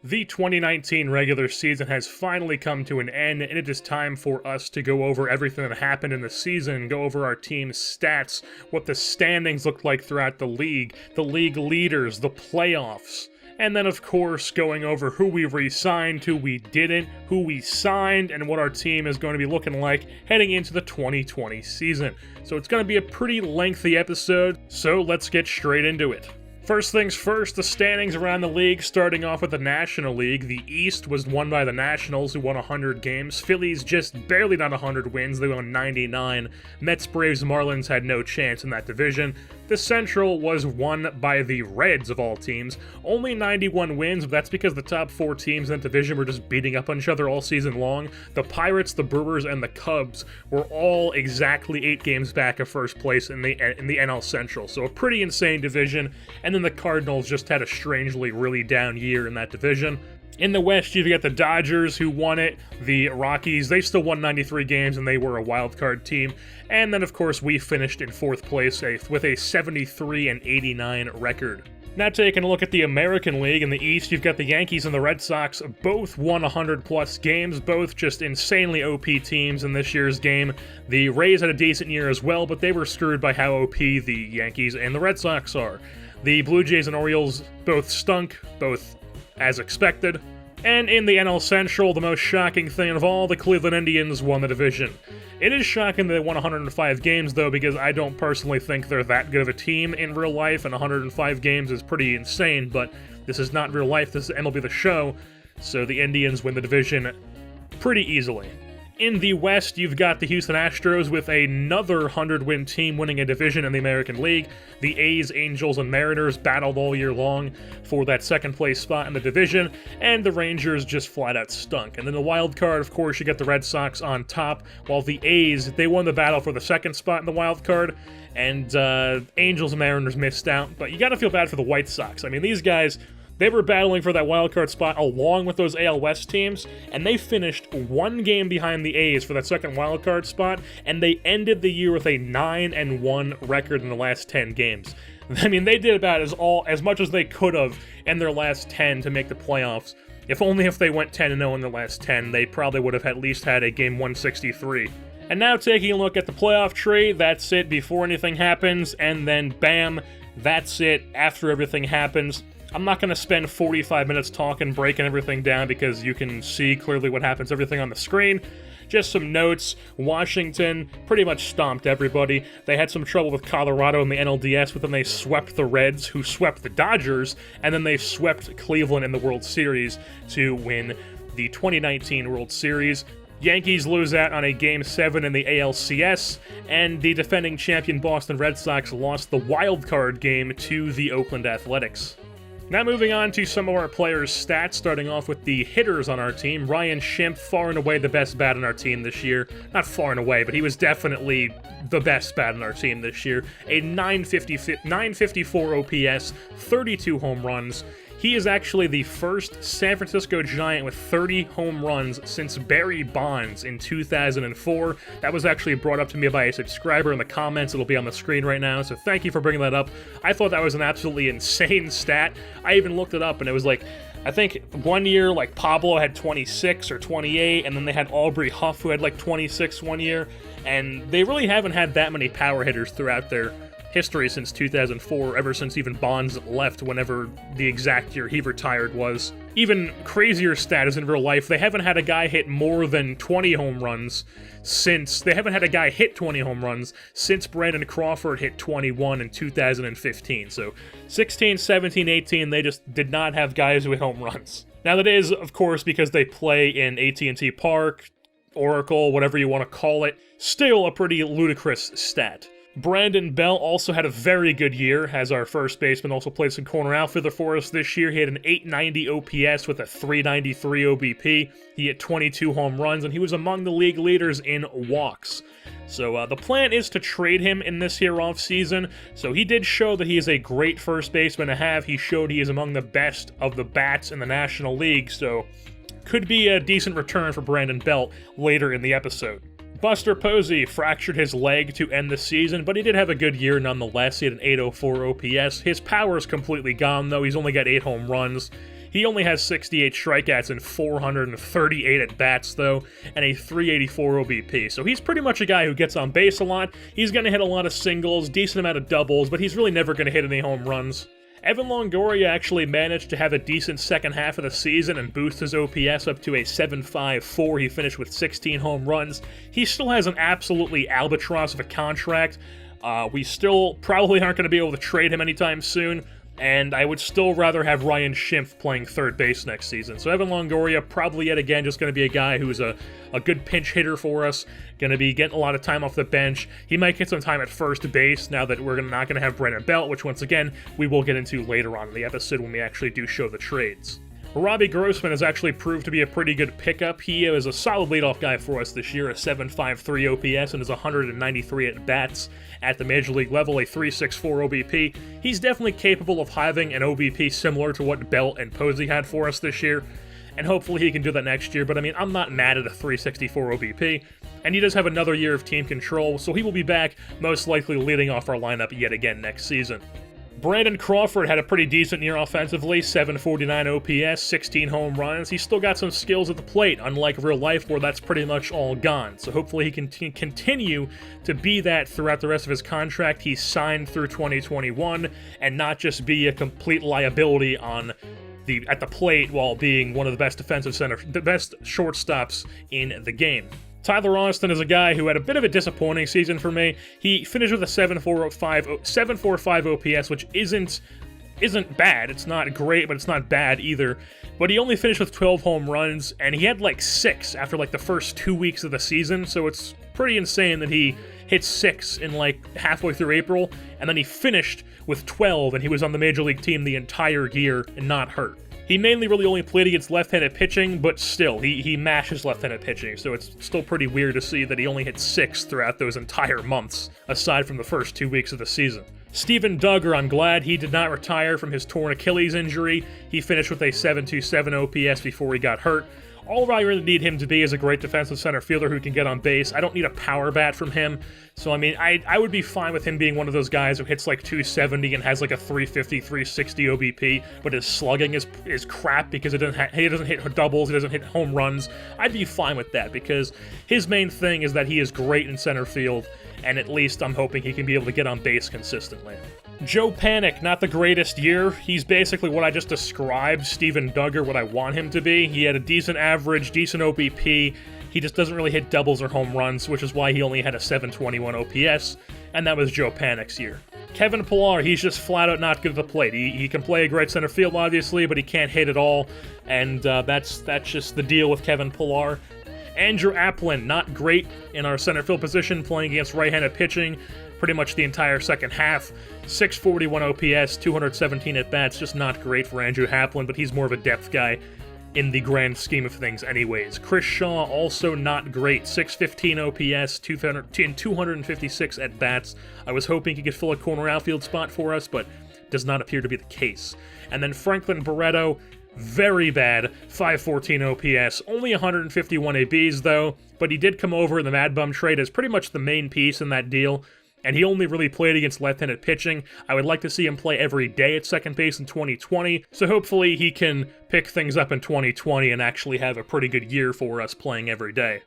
The 2019 regular season has finally come to an end, and it is time for us to go over everything that happened in the season, go over our team's stats, what the standings looked like throughout the league leaders, the playoffs, and then of course going over who we re-signed, who we didn't, who we signed, and what our team is going to be looking like heading into the 2020 season. So it's going to be a pretty lengthy episode, so let's get straight into it. First things first, the standings around the league, starting off with the National League. The East was won by the Nationals, who won 100 games. Phillies just barely got 100 wins, they won 99. Mets, Braves, Marlins had no chance in that division. The Central was won by the Reds, of all teams. Only 91 wins, but that's because the top 4 teams in that division were just beating up on each other all season long. The Pirates, the Brewers, and the Cubs were all exactly 8 games back of first place in the NL Central, so a pretty insane division. And then the Cardinals just had a strangely really down year in that division. In the West, you've got the Dodgers, who won it. The Rockies, they still won 93 games, and they were a wildcard team. And then, of course, we finished in 4th place with a 73-89 record. Now taking a look at the American League, in the East, you've got the Yankees and the Red Sox. Both won 100-plus games, both just insanely OP teams in this year's game. The Rays had a decent year as well, but they were screwed by how OP the Yankees and the Red Sox are. The Blue Jays and Orioles both stunk, both as expected. And in the NL Central, the most shocking thing of all, the Cleveland Indians won the division. It is shocking that they won 105 games, though, because I don't personally think they're that good of a team in real life, and 105 games is pretty insane, but this is not real life, this is MLB The Show, so the Indians win the division pretty easily. In the West, you've got the Houston Astros with another 100-win team winning a division in the American League. The A's, Angels, and Mariners battled all year long for that second-place spot in the division, and the Rangers just flat-out stunk. And then the wild card, of course, you got the Red Sox on top, while the A's, they won the battle for the second spot in the wild card, and Angels and Mariners missed out. But you gotta feel bad for the White Sox. I mean, these guys, they were battling for that wildcard spot along with those AL West teams, and they finished 1 game behind the A's for that second wildcard spot, and they ended the year with a 9-1 record in the last 10 games. I mean, they did about as much as they could have in their last 10 to make the playoffs. If they went 10-0 in their last 10, they probably would have at least had a game 163. And now taking a look at the playoff tree, that's it before anything happens, and then bam, that's it after everything happens. I'm not going to spend 45 minutes talking, breaking everything down, because you can see clearly what happens, everything on the screen. Just some notes. Washington pretty much stomped everybody. They had some trouble with Colorado in the NLDS, but then they swept the Reds, who swept the Dodgers, and then they swept Cleveland in the World Series to win the 2019 World Series. Yankees lose out on a Game 7 in the ALCS, and the defending champion Boston Red Sox lost the wild card game to the Oakland Athletics. Now moving on to some of our players' stats, starting off with the hitters on our team. Ryan Schimpf, far and away the best bat on our team this year. Not far and away, but he was definitely the best bat on our team this year. A 954 OPS, 32 home runs. He is actually the first San Francisco Giant with 30 home runs since Barry Bonds in 2004. That was actually brought up to me by a subscriber in the comments. It'll be on the screen right now, so thank you for bringing that up. I thought that was an absolutely insane stat. I even looked it up, and it was like, I think one year, like, Pablo had 26 or 28, and then they had Aubrey Huff, who had like 26 one year, and they really haven't had that many power hitters throughout their history since 2004, ever since even Bonds left, whenever the exact year he retired was. Even crazier stat is in real life, they haven't had a guy hit more than 20 home runs since Brandon Crawford hit 21 in 2015. So 16, 17, 18, they just did not have guys who hit home runs. Now that is, of course, because they play in AT&T Park, Oracle, whatever you want to call it. Still a pretty ludicrous stat. Brandon Bell also had a very good year as our first baseman, also played some corner outfielder for us this year. He had an 890 OPS with a 393 OBP. He hit 22 home runs, and he was among the league leaders in walks. So the plan is to trade him in this here offseason. So he did show that he is a great first baseman to have. He showed he is among the best of the bats in the National League, so could be a decent return for Brandon Bell later in the episode. Buster Posey fractured his leg to end the season, but he did have a good year nonetheless. He had an 804 OPS. His power is completely gone, though. He's only got 8 home runs. He only has 68 strikeouts and 438 at-bats, though, and a 384 OBP. So he's pretty much a guy who gets on base a lot. He's going to hit a lot of singles, decent amount of doubles, but he's really never going to hit any home runs. Evan Longoria actually managed to have a decent second half of the season and boost his OPS up to a 7.54. He finished with 16 home runs. He still has an absolutely albatross of a contract. We still probably aren't going to be able to trade him anytime soon, and I would still rather have Ryan Schimpf playing third base next season. So Evan Longoria probably yet again just going to be a guy who's a good pinch hitter for us, going to be getting a lot of time off the bench. He might get some time at first base now that we're not going to have Brandon Belt, which once again we will get into later on in the episode when we actually do show the trades. Robbie Grossman has actually proved to be a pretty good pickup. He is a solid leadoff guy for us this year, a 7.53 OPS and is 193 at-bats at the Major League level, a 3.64 OBP. He's definitely capable of having an OBP similar to what Belt and Posey had for us this year, and hopefully he can do that next year, but I mean, I'm not mad at a 3.64 OBP, and he does have another year of team control, so he will be back, most likely leading off our lineup yet again next season. Brandon Crawford had a pretty decent year offensively, 749 OPS, 16 home runs. He's still got some skills at the plate, unlike real life where that's pretty much all gone. So hopefully he can continue to be that throughout the rest of his contract. He's signed through 2021 and not just be a complete liability at the plate while being one of the best the best shortstops in the game. Tyler Austin is a guy who had a bit of a disappointing season for me. He finished with a 7.45 OPS, which isn't bad. It's not great, but it's not bad either. But he only finished with 12 home runs, and he had like 6 after like the first 2 weeks of the season, so it's pretty insane that he hit 6 in like halfway through April, and then he finished with 12, and he was on the Major League team the entire year and not hurt. He mainly really only played against left-handed pitching, but still, he mashes left-handed pitching, so it's still pretty weird to see that he only hit 6 throughout those entire months, aside from the first 2 weeks of the season. Steven Duggar, I'm glad he did not retire from his torn Achilles injury. He finished with a 7.27 OPS before he got hurt. All I really need him to be is a great defensive center fielder who can get on base. I don't need a power bat from him. So, I mean, I would be fine with him being one of those guys who hits like 270 and has like a 350, 360 OBP, but his slugging is crap because he doesn't hit doubles, he doesn't hit home runs. I'd be fine with that because his main thing is that he is great in center field, and at least I'm hoping he can be able to get on base consistently. Joe Panik, not the greatest year. He's basically what I just described, Steven Duggar, what I want him to be. He had a decent average, decent OBP. He just doesn't really hit doubles or home runs, which is why he only had a 721 OPS, and that was Joe Panik's year. Kevin Pillar, he's just flat out not good at the plate. He can play a great center field, obviously, but he can't hit at all, and that's just the deal with Kevin Pillar. Andrew Applin, not great in our center field position, playing against right-handed pitching pretty much the entire second half. 641 OPS, 217 at-bats, just not great for Andrew Applin, but he's more of a depth guy in the grand scheme of things anyways. Chris Shaw, also not great. 615 OPS, 256 at-bats. I was hoping he could fill a corner outfield spot for us, but does not appear to be the case. And then Franklin Barreto, very bad, 514 OPS, only 151 ABs though, but he did come over in the Mad Bum trade as pretty much the main piece in that deal, and he only really played against left-handed pitching. I would like to see him play every day at second base in 2020, so hopefully he can pick things up in 2020 and actually have a pretty good year for us playing every day.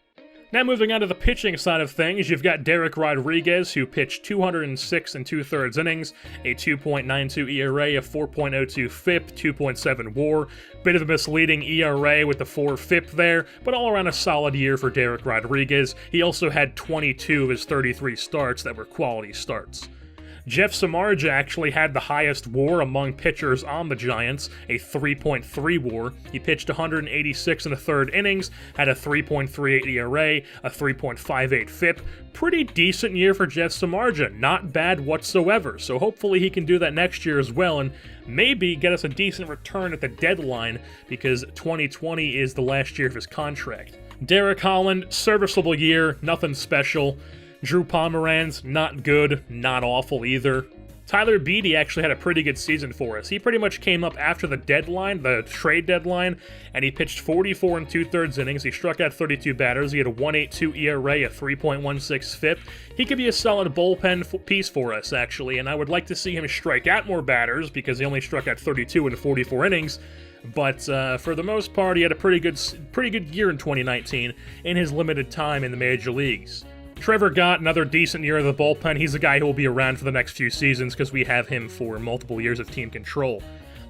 Now moving on to the pitching side of things, you've got Derek Rodriguez, who pitched 206 2/3 innings, a 2.92 ERA, a 4.02 FIP, 2.7 WAR. Bit of a misleading ERA with the 4 FIP there, but all around a solid year for Derek Rodriguez. He also had 22 of his 33 starts that were quality starts. Jeff Samardzija actually had the highest WAR among pitchers on the Giants, a 3.3 WAR. He pitched 186 1/3 innings, had a 3.38 ERA, a 3.58 FIP. Pretty decent year for Jeff Samardzija, not bad whatsoever, so hopefully he can do that next year as well, and maybe get us a decent return at the deadline, because 2020 is the last year of his contract. Derek Holland, serviceable year, nothing special. Drew Pomeranz, not good, not awful either. Tyler Beede actually had a pretty good season for us. He pretty much came up after the deadline, the trade deadline, and he pitched 44 2/3 innings. He struck out 32 batters. He had a 1.82 ERA, a 3.16 FIP. He could be a solid bullpen piece for us, actually, and I would like to see him strike out more batters because he only struck out 32 in 44 innings. but for the most part, he had a pretty good year in 2019 in his limited time in the major leagues. Trevor Gott, another decent year of the bullpen. He's a guy who will be around for the next few seasons because we have him for multiple years of team control.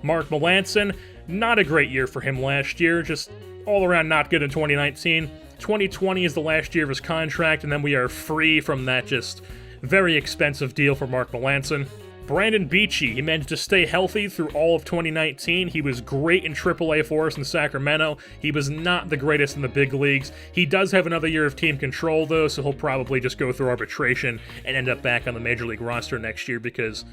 Mark Melancon, not a great year for him last year, just all around not good in 2019. 2020 is the last year of his contract, and then we are free from that just very expensive deal for Mark Melancon. Brandon Beachy, he managed to stay healthy through all of 2019. He was great in AAA for us in Sacramento. He was not the greatest in the big leagues. He does have another year of team control, though, so he'll probably just go through arbitration and end up back on the Major League roster next year because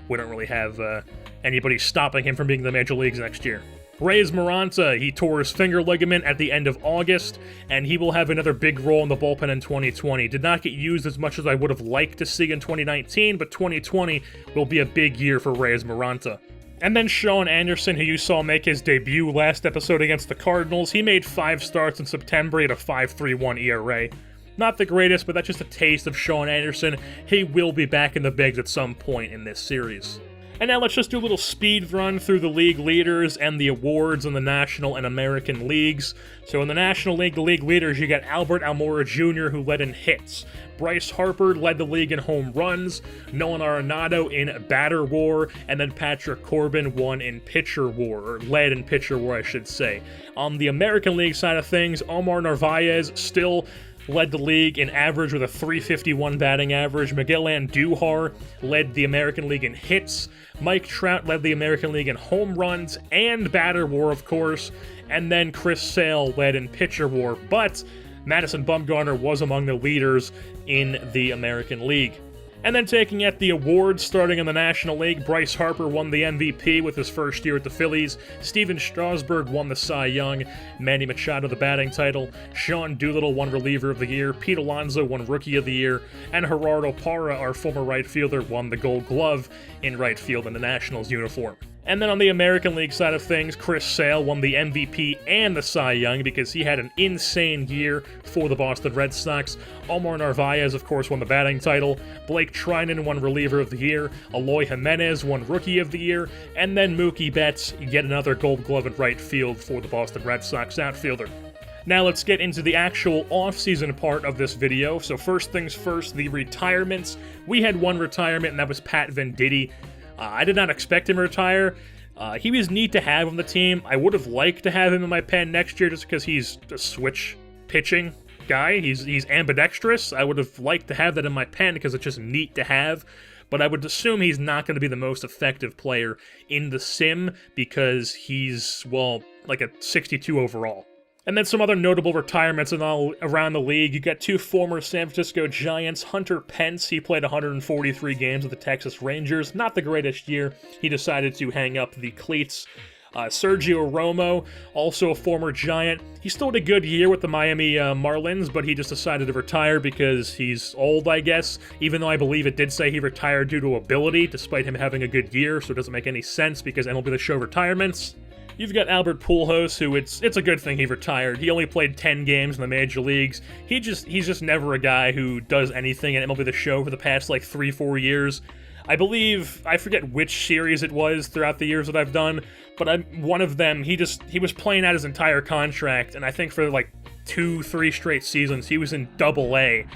we don't really have anybody stopping him from being in the Major Leagues next year. Reyes Maranta, he tore his finger ligament at the end of August, and he will have another big role in the bullpen in 2020. Did not get used as much as I would have liked to see in 2019, but 2020 will be a big year for Reyes Maranta. And then Sean Anderson, who you saw make his debut last episode against the Cardinals, he made 5 starts in September at a 5.31 ERA. Not the greatest, but that's just a taste of Sean Anderson. He will be back in the bigs at some point in this series. And now let's just do a little speed run through the league leaders and the awards in the National and American leagues. So in the National League, the league leaders, you got Albert Almora Jr., who led in hits. Bryce Harper led the league in home runs, Nolan Arenado in batter war, and then Patrick Corbin won in pitcher war, or led in pitcher war, I should say. On the American League side of things, Omar Narvaez still led the league in average with a .351 batting average. Miguel Andujar led the American League in hits. Mike Trout led the American League in home runs and batter war, of course. And then Chris Sale led in pitcher war. But Madison Bumgarner was among the leaders in the American League. And then taking at the awards, starting in the National League, Bryce Harper won the MVP with his first year at the Phillies. Steven Strasburg won the Cy Young. Manny Machado the batting title. Sean Doolittle won Reliever of the Year. Pete Alonso won Rookie of the Year. And Gerardo Parra, our former right fielder, won the Gold Glove in right field in the Nationals uniform. And then on the American League side of things, Chris Sale won the MVP and the Cy Young because he had an insane year for the Boston Red Sox. Omar Narvaez, of course, won the batting title. Blake Trinan won Reliever of the Year. Eloy Jimenez won Rookie of the Year. And then Mookie Betts, yet another Gold Glove in right field for the Boston Red Sox outfielder. Now let's get into the actual off-season part of this video. So first things first, the retirements. We had one retirement, and that was Pat Venditti. I did not expect him to retire. He was neat to have on the team. I would have liked to have him in my pen next year just because he's a switch pitching guy. He's ambidextrous. I would have liked to have that in my pen because it's just neat to have. But I would assume he's not going to be the most effective player in the sim because he's, well, like a 62 overall. And then some other notable retirements and all around the league. You got 2 former San Francisco Giants. Hunter Pence, he played 143 games with the Texas Rangers. Not the greatest year. He decided to hang up the cleats. Sergio Romo, also a former Giant. He still had a good year with the Miami Marlins, but he just decided to retire because he's old, I guess. Even though I believe it did say he retired due to ability, despite him having a good year, so it doesn't make any sense because MLB The Show retirements. You've got Albert Pujols, who it's a good thing he retired. He only played 10 games in the major leagues. He's just never a guy who does anything in MLB The Show for the past, 3-4 years. I forget which series it was throughout the years that I've done, but one of them, he was playing out his entire contract, and I think for 2-3 straight seasons, he was in Double-A,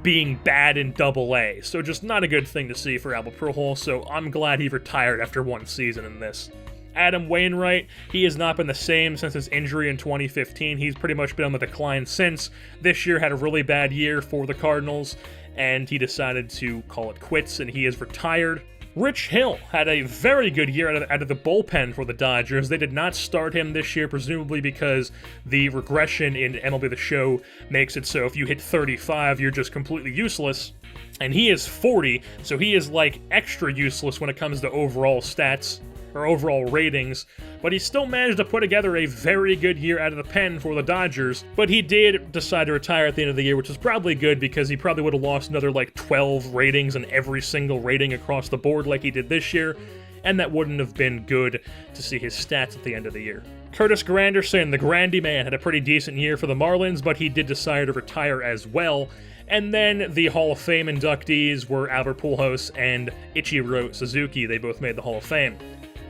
being bad in Double-A. So just not a good thing to see for Albert Pujols, so I'm glad he retired after one season in this. Adam Wainwright, he has not been the same since his injury in 2015. He's pretty much been on the decline since. This year had a really bad year for the Cardinals, and he decided to call it quits, and he is retired. Rich Hill had a very good year out of the bullpen for the Dodgers. They did not start him this year, presumably because the regression in MLB The Show makes it so if you hit 35, you're just completely useless. And he is 40, so he is extra useless when it comes to overall stats or overall ratings, but he still managed to put together a very good year out of the pen for the Dodgers. But he did decide to retire at the end of the year, which is probably good because he probably would have lost another 12 ratings in every single rating across the board like he did this year, and that wouldn't have been good to see his stats at the end of the year. Curtis Granderson, the Grandy man, had a pretty decent year for the Marlins, but he did decide to retire as well. And then the Hall of Fame inductees were Albert Pujols and Ichiro Suzuki. They both made the Hall of Fame.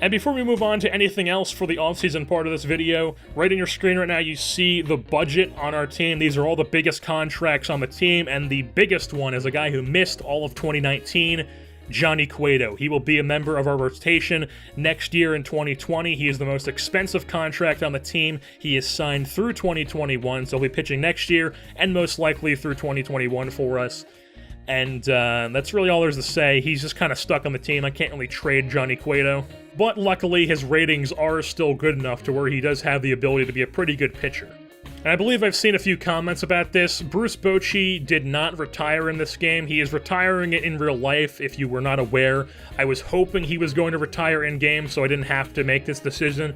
And before we move on to anything else for the offseason part of this video, right on your screen right now you see the budget on our team. These are all the biggest contracts on the team, and the biggest one is a guy who missed all of 2019, Johnny Cueto. He will be a member of our rotation next year in 2020. He is the most expensive contract on the team. He is signed through 2021, so he'll be pitching next year and most likely through 2021 for us. And that's really all there's to say. He's just kind of stuck on the team. I can't really trade Johnny Cueto. But luckily, his ratings are still good enough to where he does have the ability to be a pretty good pitcher. And I believe I've seen a few comments about this. Bruce Bochy did not retire in this game. He is retiring it in real life, if you were not aware. I was hoping he was going to retire in-game, so I didn't have to make this decision.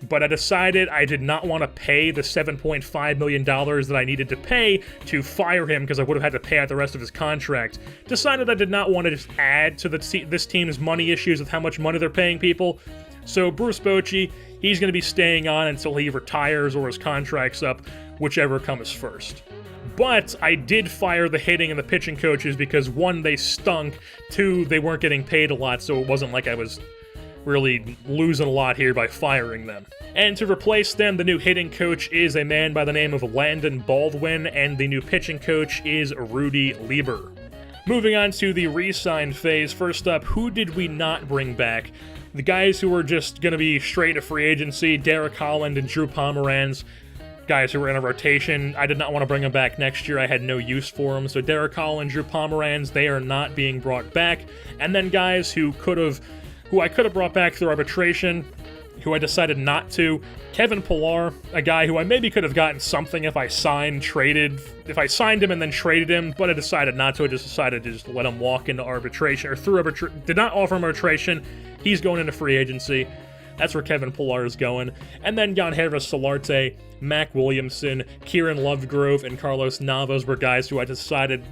But I decided I did not want to pay the $7.5 million that I needed to pay to fire him, because I would have had to pay out the rest of his contract. Decided I did not want to just add to this team's money issues with how much money they're paying people. So Bruce Bochy, he's going to be staying on until he retires or his contract's up, whichever comes first. But I did fire the hitting and the pitching coaches because, one, they stunk, two, they weren't getting paid a lot, so it wasn't like I was really losing a lot here by firing them. And to replace them, the new hitting coach is a man by the name of Landon Baldwin, and the new pitching coach is Rudy Lieber. Moving on to the re-sign phase, first up, who did we not bring back? The guys who were just going to be straight to free agency, Derek Holland and Drew Pomeranz, guys who were in a rotation. I did not want to bring them back next year. I had no use for them. So Derek Holland, Drew Pomeranz, they are not being brought back. And then guys who I could have brought back through arbitration, who I decided not to. Kevin Pillar, a guy who I maybe could have gotten something if I signed him and then traded him, but I decided not to. I just decided to just let him walk into arbitration, or did not offer him arbitration. He's going into free agency. That's where Kevin Pillar is going. And then Yangervis Solarte, Mac Williamson, Kieran Lovegrove, and Carlos Navas were guys who I decided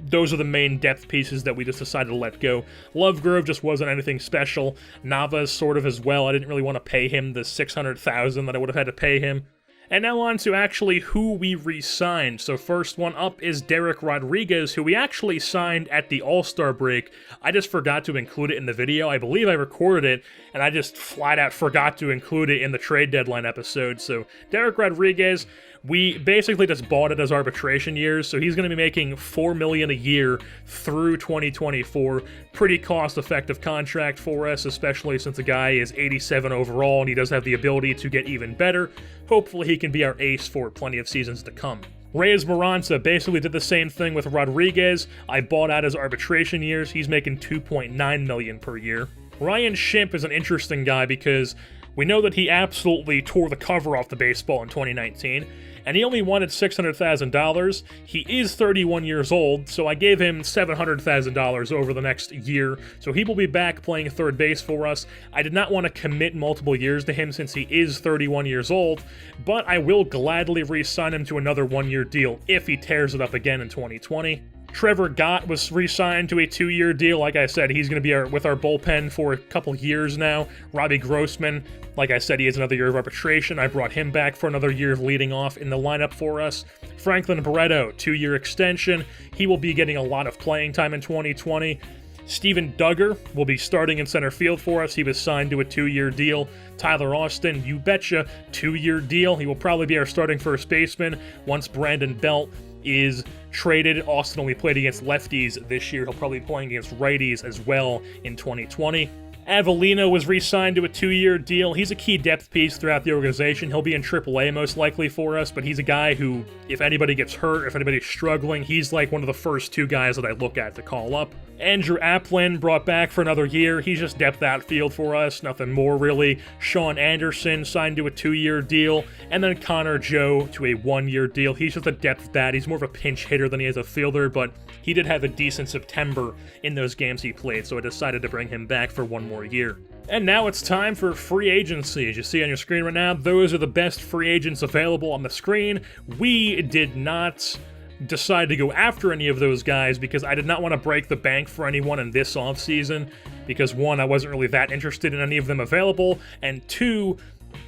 those are the main depth pieces that we just decided to let go. Lovegrove just wasn't anything special. Navas sort of as well. I didn't really want to pay him the $600,000 that I would have had to pay him. And now on to actually who we re-signed. So first one up is Derek Rodriguez, who we actually signed at the All-Star break. I just forgot to include it in the video. I believe I recorded it, and I just flat out forgot to include it in the trade deadline episode. So Derek Rodriguez, we basically just bought it as arbitration years, so he's going to be making $4 million a year through 2024. Pretty cost-effective contract for us, especially since the guy is 87 overall, and he does have the ability to get even better. Hopefully he can be our ace for plenty of seasons to come. Reyes Moranza basically did the same thing with Rodriguez. I bought out his arbitration years. He's making $2.9 million per year. Ryan Schimpf is an interesting guy because we know that he absolutely tore the cover off the baseball in 2019, and he only wanted $600,000. He is 31 years old, so I gave him $700,000 over the next year, so he will be back playing third base for us. I did not want to commit multiple years to him since he is 31 years old, but I will gladly re-sign him to another one-year deal if he tears it up again in 2020. Trevor Gott was re-signed to a 2-year deal. Like I said, he's going to be with our bullpen for a couple years now. Robbie Grossman, like I said, he has another year of arbitration. I brought him back for another year of leading off in the lineup for us. Franklin Barreto, 2-year extension. He will be getting a lot of playing time in 2020. Steven Duggar will be starting in center field for us. He was signed to a 2-year deal. Tyler Austin, you betcha, 2-year deal. He will probably be our starting first baseman once Brandon Belt is traded. Austin only played against lefties this year. He'll probably be playing against righties as well in 2020. Avellino was re-signed to a 2-year deal. He's a key depth piece throughout the organization. He'll be in AAA most likely for us, but he's a guy who, if anybody gets hurt, if anybody's struggling, he's like one of the first 2 guys that I look at to call up. Andrew Applin brought back for another year. He's just depth outfield for us, nothing more really. Sean Anderson signed to a 2-year deal, and then Connor Joe to a 1-year deal. He's just a depth bat. He's more of a pinch hitter than he is a fielder, but he did have a decent September in those games he played, so I decided to bring him back for 1 more year. And now it's time for free agency. As you see on your screen right now, those are the best free agents available on the screen. We did not decide to go after any of those guys because I did not want to break the bank for anyone in this offseason because, 1, I wasn't really that interested in any of them available, and 2,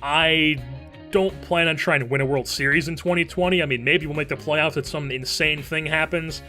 I don't plan on trying to win a World Series in 2020. I mean, maybe we'll make the playoffs if some insane thing happens,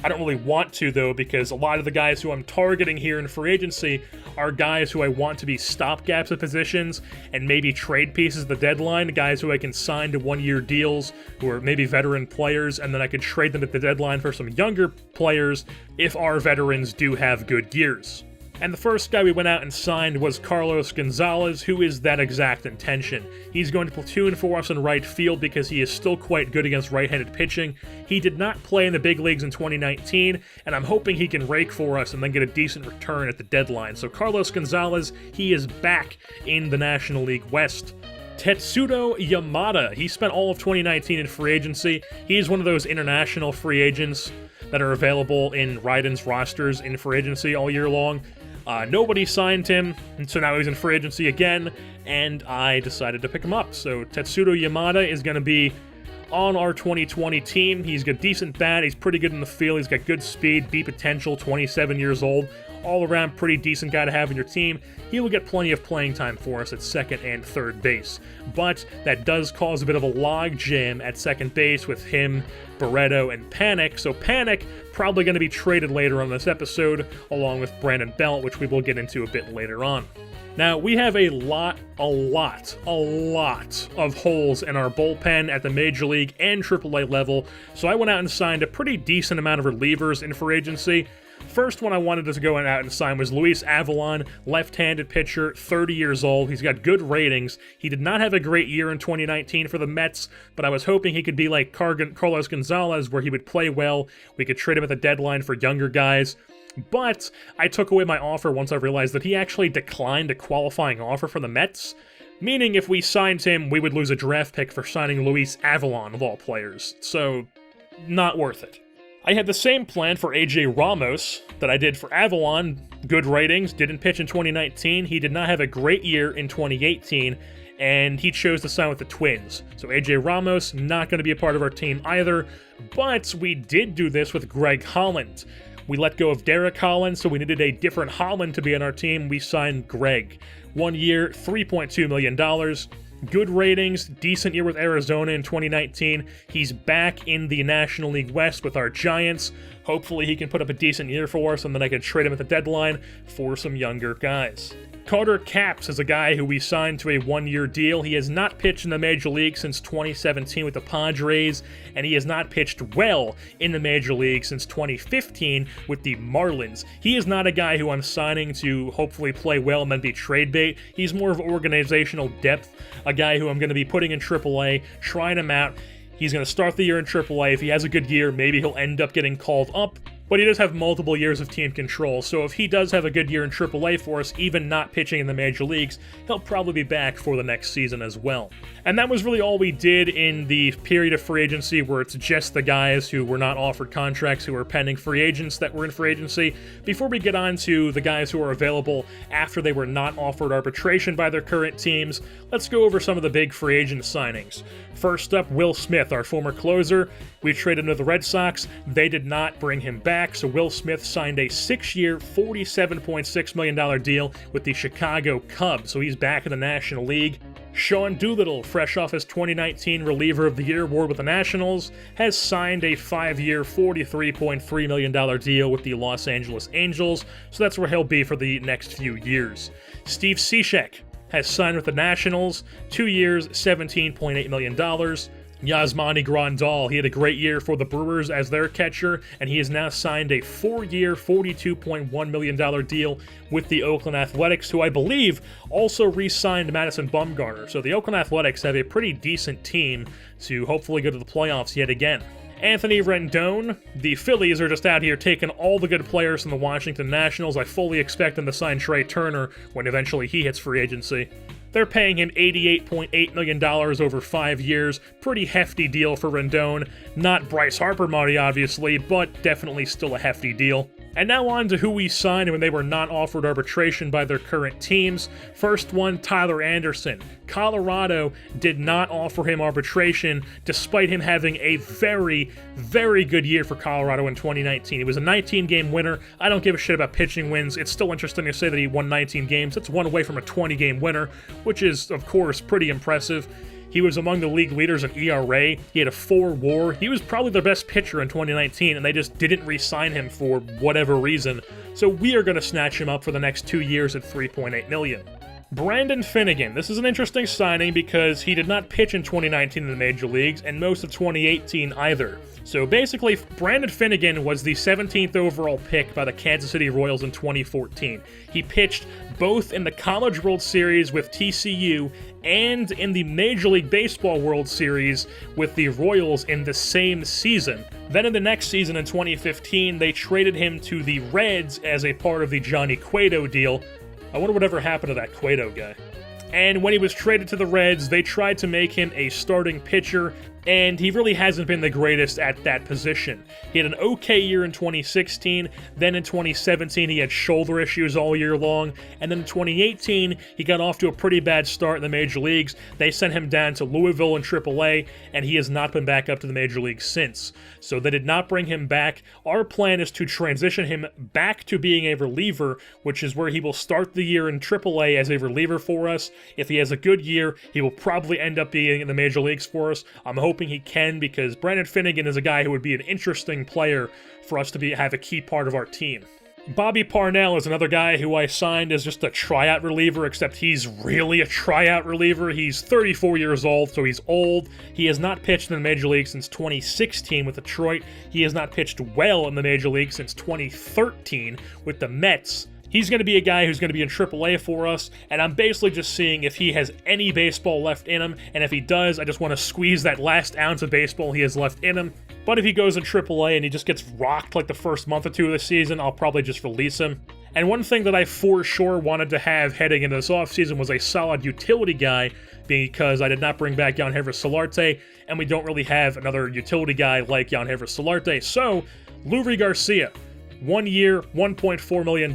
I don't really want to, though, because a lot of the guys who I'm targeting here in free agency are guys who I want to be stopgaps at positions and maybe trade pieces at the deadline, guys who I can sign to one-year deals who are maybe veteran players, and then I could trade them at the deadline for some younger players if our veterans do have good years. And the first guy we went out and signed was Carlos Gonzalez, who is that exact intention. He's going to platoon for us in right field because he is still quite good against right-handed pitching. He did not play in the big leagues in 2019, and I'm hoping he can rake for us and then get a decent return at the deadline. So Carlos Gonzalez, he is back in the National League West. Tetsuto Yamada, he spent all of 2019 in free agency. He's one of those international free agents that are available in Raiden's rosters in free agency all year long. Nobody signed him, and so now he's in free agency again, and I decided to pick him up. So Tetsuto Yamada is going to be on our 2020 team. He's got decent bat, he's pretty good in the field, he's got good speed, beat potential, 27 years old, all around pretty decent guy to have in your team. He will get plenty of playing time for us at second and third base. But that does cause a bit of a log jam at second base with him, Barreto, and Panic. So Panic probably going to be traded later on this episode, along with Brandon Belt, which we will get into a bit later on. Now, we have a lot of holes in our bullpen at the Major League and AAA level, so I went out and signed a pretty decent amount of relievers in free agency. First one I wanted to go out and sign was Luis Avalon, left-handed pitcher, 30 years old. He's got good ratings. He did not have a great year in 2019 for the Mets, but I was hoping he could be like Carlos Gonzalez, where he would play well. We could trade him at the deadline for younger guys. But I took away my offer once I realized that he actually declined a qualifying offer from the Mets, meaning if we signed him, we would lose a draft pick for signing Luis Avalon, of all players. So, not worth it. I had the same plan for AJ Ramos that I did for Avalon. Good ratings, didn't pitch in 2019. He did not have a great year in 2018, and he chose to sign with the Twins. So AJ Ramos, not going to be a part of our team either, but we did do this with Greg Holland. We let go of Derek Holland, so we needed a different Holland to be on our team. We signed Greg. 1 year, $3.2 million. Good ratings, decent year with Arizona in 2019. He's back in the National League West with our Giants. Hopefully he can put up a decent year for us, and then I can trade him at the deadline for some younger guys. Carter Capps is a guy who we signed to a one-year deal. He has not pitched in the Major League since 2017 with the Padres, and he has not pitched well in the Major League since 2015 with the Marlins. He is not a guy who I'm signing to hopefully play well and then be trade bait. He's more of organizational depth, a guy who I'm going to be putting in AAA, trying him out. He's going to start the year in AAA. If he has a good year, maybe he'll end up getting called up. But he does have multiple years of team control, so if he does have a good year in AAA for us, even not pitching in the major leagues, he'll probably be back for the next season as well. And that was really all we did in the period of free agency where it's just the guys who were not offered contracts who are pending free agents that were in free agency. Before we get on to the guys who are available after they were not offered arbitration by their current teams, let's go over some of the big free agent signings. First up, Will Smith, our former closer. We traded him to the Red Sox. They did not bring him back, so Will Smith signed a 6-year, $47.6 million deal with the Chicago Cubs, so he's back in the National League. Sean Doolittle, fresh off his 2019 Reliever of the Year award with the Nationals, has signed a 5-year, $43.3 million deal with the Los Angeles Angels, so that's where he'll be for the next few years. Steve Cishek has signed with the Nationals, 2 years, $17.8 million. Yasmani Grandal, he had a great year for the Brewers as their catcher, and he has now signed a 4-year, $42.1 million deal with the Oakland Athletics, who I believe also re-signed Madison Bumgarner. So the Oakland Athletics have a pretty decent team to hopefully go to the playoffs yet again. Anthony Rendon, the Phillies are just out here taking all the good players from the Washington Nationals. I fully expect them to sign Trey Turner when eventually he hits free agency. They're paying him $88.8 million over 5 years. Pretty hefty deal for Rendon. Not Bryce Harper money, obviously, but definitely still a hefty deal. And now on to who we signed when they were not offered arbitration by their current teams. First one, Tyler Anderson. Colorado did not offer him arbitration, despite him having a very, very good year for Colorado in 2019. He was a 19-game winner. I don't give a shit about pitching wins. It's still interesting to say that he won 19 games. That's one away from a 20-game winner, which is, of course, pretty impressive. He was among the league leaders in ERA. He had a 4 WAR. He was probably their best pitcher in 2019, and they just didn't re-sign him for whatever reason. So we are going to snatch him up for the next 2 years at $3.8 million. Brandon Finnegan. This is an interesting signing because he did not pitch in 2019 in the major leagues and most of 2018 either. So basically, Brandon Finnegan was the 17th overall pick by the Kansas City Royals in 2014. He pitched both in the College World Series with TCU and in the Major League Baseball World Series with the Royals in the same season. Then in the next season in 2015, they traded him to the Reds as a part of the Johnny Cueto deal. I wonder whatever happened to that Cueto guy. And when he was traded to the Reds, they tried to make him a starting pitcher, and he really hasn't been the greatest at that position. He had an okay year in 2016, then in 2017 he had shoulder issues all year long, and then in 2018 he got off to a pretty bad start in the major leagues. They sent him down to Louisville in AAA, and he has not been back up to the major leagues since. So they did not bring him back. Our plan is to transition him back to being a reliever, which is where he will start the year in AAA as a reliever for us. If he has a good year, he will probably end up being in the major leagues for us. I'm hoping he can, because Brandon Finnegan is a guy who would be an interesting player for us to have a key part of our team. Bobby Parnell is another guy who I signed as just a tryout reliever, except he's really a tryout reliever. He's 34 years old, so he's old. He has not pitched in the major league since 2016 with Detroit. He has not pitched well in the major league since 2013 with the Mets. He's going to be a guy who's going to be in AAA for us, and I'm basically just seeing if he has any baseball left in him, and if he does, I just want to squeeze that last ounce of baseball he has left in him. But if he goes in AAA and he just gets rocked like the first month or two of the season, I'll probably just release him. And one thing that I for sure wanted to have heading into this offseason was a solid utility guy, because I did not bring back Yangervis Solarte, and we don't really have another utility guy like Yangervis Solarte. So, Leury Garcia. 1 year, $1.4 million.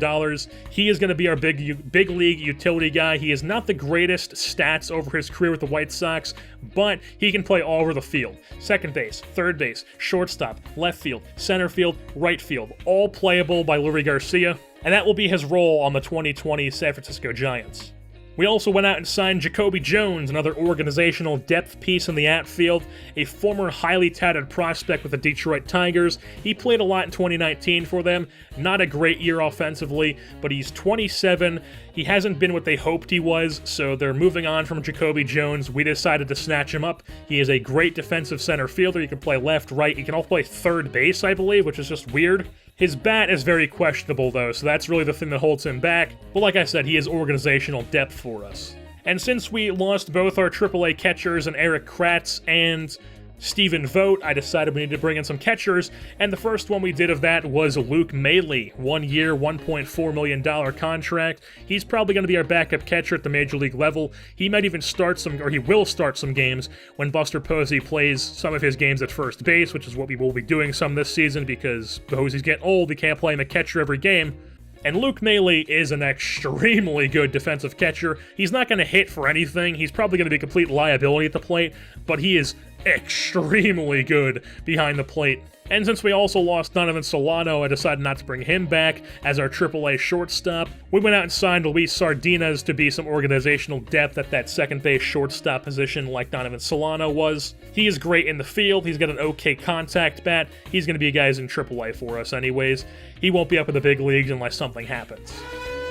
He is going to be our big league utility guy. He is not the greatest stats over his career with the White Sox, but he can play all over the field. Second base, third base, shortstop, left field, center field, right field. All playable by Leury Garcia, and that will be his role on the 2020 San Francisco Giants. We also went out and signed Jacoby Jones, another organizational depth piece in the outfield, a former highly touted prospect with the Detroit Tigers. He played a lot in 2019 for them. Not a great year offensively, but he's 27. He hasn't been what they hoped he was, so they're moving on from Jacoby Jones. We decided to snatch him up. He is a great defensive center fielder. He can play left, right. He can also play third base, I believe, which is just weird. His bat is very questionable, though, so that's really the thing that holds him back. But like I said, he is organizational depth for us. And since we lost both our AAA catchers in Eric Kratz and Stephen Vogt, I decided we needed to bring in some catchers, and the first one we did of that was Luke Maile. 1 year, $1.4 million contract. He's probably going to be our backup catcher at the major league level. He might even start some, or he will start some games when Buster Posey plays some of his games at first base, which is what we will be doing some this season because Posey's getting old. He can't play him a catcher every game. And Luke Maile is an extremely good defensive catcher. He's not going to hit for anything. He's probably going to be a complete liability at the plate, but he is extremely good behind the plate. And since we also lost Donovan Solano, I decided not to bring him back as our AAA shortstop. We went out and signed Luis Sardinas to be some organizational depth at that second base shortstop position like Donovan Solano was. He is great in the field. He's got an okay contact bat. He's going to be a guy who's in AAA for us anyways. He won't be up in the big leagues unless something happens.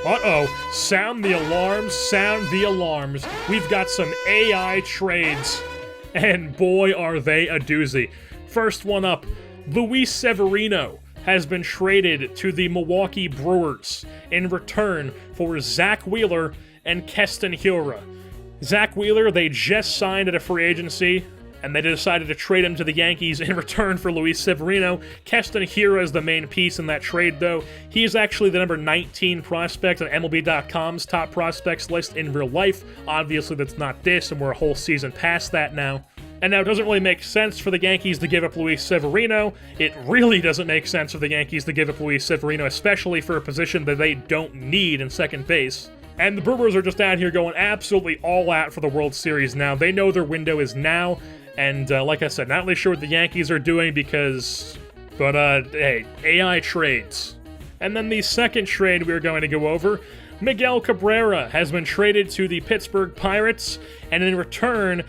Uh-oh. Sound the alarms. Sound the alarms. We've got some AI trades. And boy, are they a doozy. First one up. Luis Severino has been traded to the Milwaukee Brewers in return for Zach Wheeler and Keston Hiura. Zach Wheeler, they just signed at a free agency, and they decided to trade him to the Yankees in return for Luis Severino. Keston Hiura is the main piece in that trade, though. He is actually the number 19 prospect on MLB.com's top prospects list in real life. Obviously, that's not this, and we're a whole season past that now. And now it doesn't really make sense for the Yankees to give up Luis Severino. It really doesn't make sense for the Yankees to give up Luis Severino, especially for a position that they don't need in second base. And the Brewers are just out here going absolutely all out for the World Series now. They know their window is now, and like I said, not really sure what the Yankees are doing hey, AI trades. And then the second trade we're going to go over Miguel Cabrera has been traded to the Pittsburgh Pirates, and in return,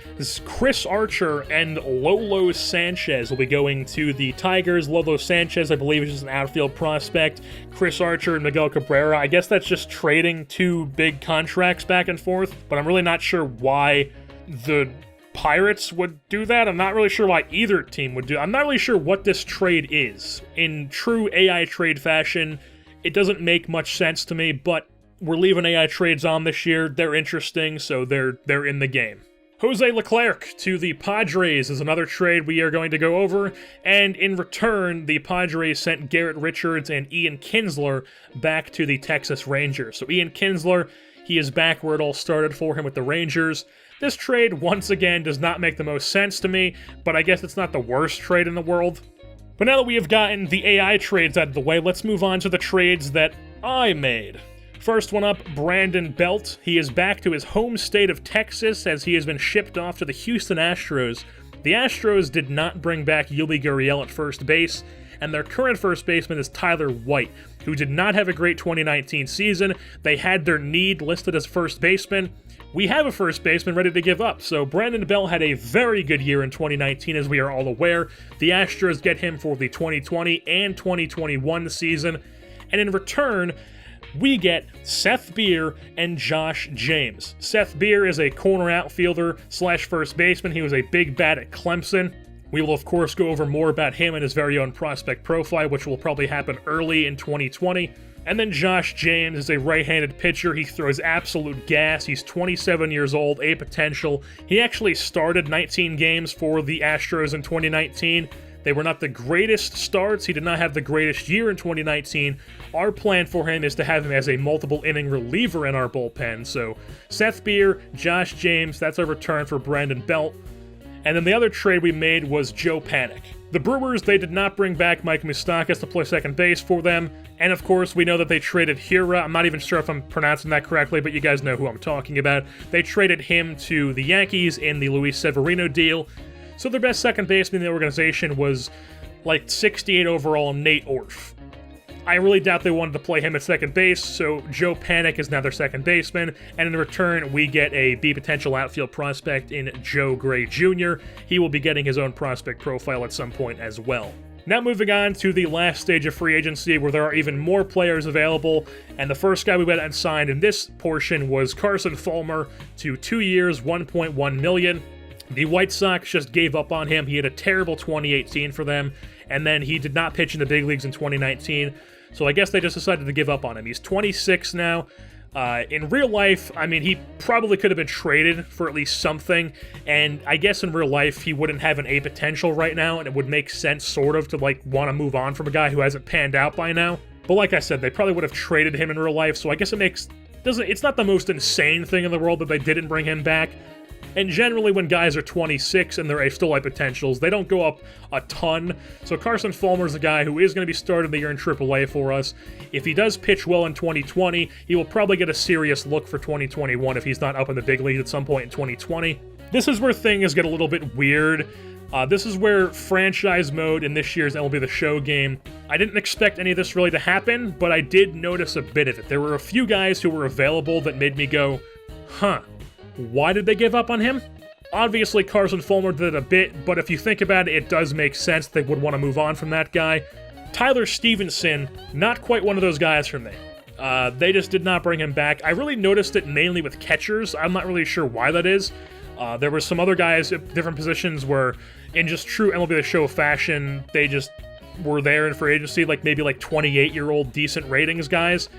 Chris Archer and Lolo Sanchez will be going to the Tigers. Lolo Sanchez, I believe, is just an outfield prospect. Chris Archer and Miguel Cabrera, I guess that's just trading two big contracts back and forth, but I'm really not sure why the Pirates would do that. I'm not really sure why either team would do it. I'm not really sure what this trade is. In true AI trade fashion, it doesn't make much sense to me, but we're leaving AI trades on this year. They're interesting, so they're in the game. Jose Leclerc to the Padres is another trade we are going to go over, and in return, the Padres sent Garrett Richards and Ian Kinsler back to the Texas Rangers. So Ian Kinsler, he is back where it all started for him with the Rangers. This trade, once again, does not make the most sense to me, but I guess it's not the worst trade in the world. But now that we have gotten the AI trades out of the way, let's move on to the trades that I made. First one up, Brandon Belt. He is back to his home state of Texas as he has been shipped off to the Houston Astros. The Astros did not bring back Yuli Gurriel at first base, and their current first baseman is Tyler White, who did not have a great 2019 season. They had their need listed as first baseman. We have a first baseman ready to give up, so Brandon Belt had a very good year in 2019, as we are all aware. The Astros get him for the 2020 and 2021 season, and in return, we get Seth Beer and Josh James. Seth Beer is a corner outfielder slash first baseman. He was a big bat at Clemson. We will, of course, go over more about him and his very own prospect profile, which will probably happen early in 2020. And then Josh James is a right-handed pitcher. He throws absolute gas. He's 27 years old, a potential. He actually started 19 games for the Astros in 2019. They were not the greatest starts. He did not have the greatest year in 2019. Our plan for him is to have him as a multiple inning reliever in our bullpen. So Seth Beer, Josh James, that's our return for Brandon Belt. And then the other trade we made was Joe Panic. The Brewers, they did not bring back Mike Moustakas to play second base for them. And of course, we know that they traded Hira. I'm not even sure if I'm pronouncing that correctly, but you guys know who I'm talking about. They traded him to the Yankees in the Luis Severino deal. So their best second baseman in the organization was like 68 overall Nate Orf. I really doubt they wanted to play him at second base, so Joe Panic is now their second baseman, and in return, we get a B potential outfield prospect in Joe Gray Jr. He will be getting his own prospect profile at some point as well. Now moving on to the last stage of free agency, where there are even more players available, and the first guy we went and signed in this portion was Carson Fulmer to 2 years, $1.1 million. The White Sox just gave up on him. He had a terrible 2018 for them, and then he did not pitch in the big leagues in 2019, so I guess they just decided to give up on him. He's 26 now. In real life, I mean, he probably could have been traded for at least something, and I guess in real life, he wouldn't have an A potential right now, and it would make sense, sort of, to, like, want to move on from a guy who hasn't panned out by now. But like I said, they probably would have traded him in real life, so I guess it's not the most insane thing in the world that they didn't bring him back. And generally, when guys are 26 and they're still high potentials, they don't go up a ton. So Carson Fulmer's a guy who is going to be starting the year in AAA for us. If he does pitch well in 2020, he will probably get a serious look for 2021 if he's not up in the big leagues at some point in 2020. This is where things get a little bit weird. This is where franchise mode in this year's MLB The Show game, I didn't expect any of this really to happen, but I did notice a bit of it. There were a few guys who were available that made me go, huh. Why did they give up on him? Obviously, Carson Fulmer did it a bit, but if you think about it, it does make sense they would want to move on from that guy. Tyler Stevenson, not quite one of those guys for me. They just did not bring him back. I really noticed it mainly with catchers. I'm not really sure why that is. There were some other guys at different positions where, in just true MLB The Show fashion, they just were there in free agency, like maybe like 28-year-old decent ratings guys,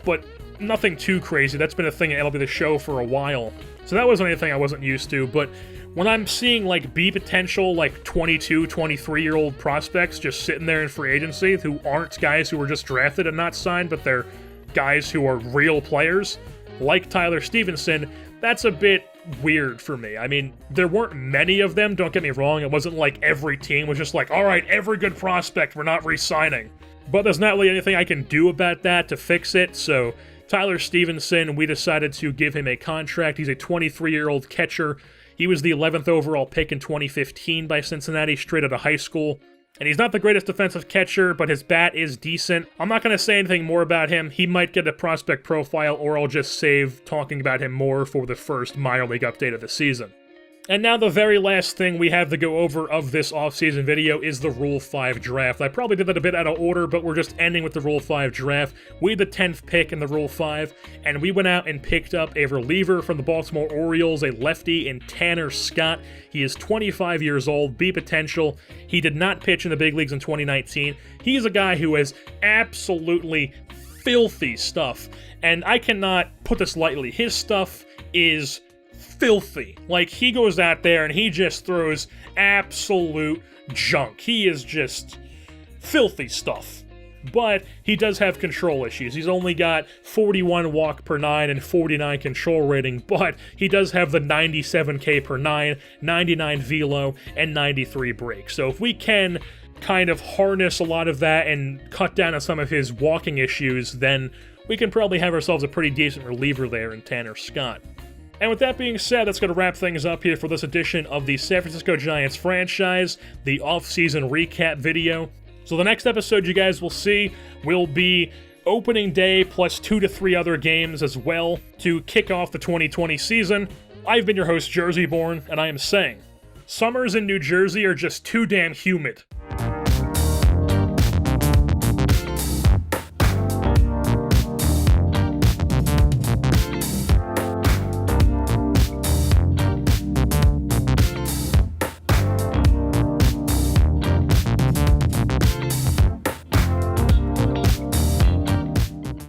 but nothing too crazy. That's been a thing at MLB The Show for a while. So that wasn't anything I wasn't used to, but when I'm seeing like B potential, like 22, 23-year-old prospects just sitting there in free agency who aren't guys who were just drafted and not signed, but they're guys who are real players, like Tyler Stevenson, that's a bit weird for me. I mean, there weren't many of them, don't get me wrong. It wasn't like every team was just like, all right, every good prospect, we're not re-signing. But there's not really anything I can do about that to fix it, so Tyler Stevenson, we decided to give him a contract. He's a 23-year-old catcher. He was the 11th overall pick in 2015 by Cincinnati, straight out of high school. And he's not the greatest defensive catcher, but his bat is decent. I'm not going to say anything more about him. He might get a prospect profile, or I'll just save talking about him more for the first minor league update of the season. And now the very last thing we have to go over of this offseason video is the Rule 5 draft. I probably did that a bit out of order, but we're just ending with the Rule 5 draft. We had the 10th pick in the Rule 5, and we went out and picked up a reliever from the Baltimore Orioles, a lefty in Tanner Scott. He is 25 years old, B potential. He did not pitch in the big leagues in 2019. He's a guy who has absolutely filthy stuff, and I cannot put this lightly. His stuff is filthy. Like, he goes out there and he just throws absolute junk. He is just filthy stuff. But he does have control issues. He's only got 41 walk per 9 and 49 control rating, but he does have the 97 K per 9, 99 velo, and 93 break. So if we can kind of harness a lot of that and cut down on some of his walking issues, then we can probably have ourselves a pretty decent reliever there in Tanner Scott. And with that being said, that's going to wrap things up here for this edition of the San Francisco Giants franchise, the offseason recap video. So the next episode you guys will see will be opening day plus 2 to 3 other games as well to kick off the 2020 season. I've been your host, Jerseyborn, and I am saying, summers in New Jersey are just too damn humid.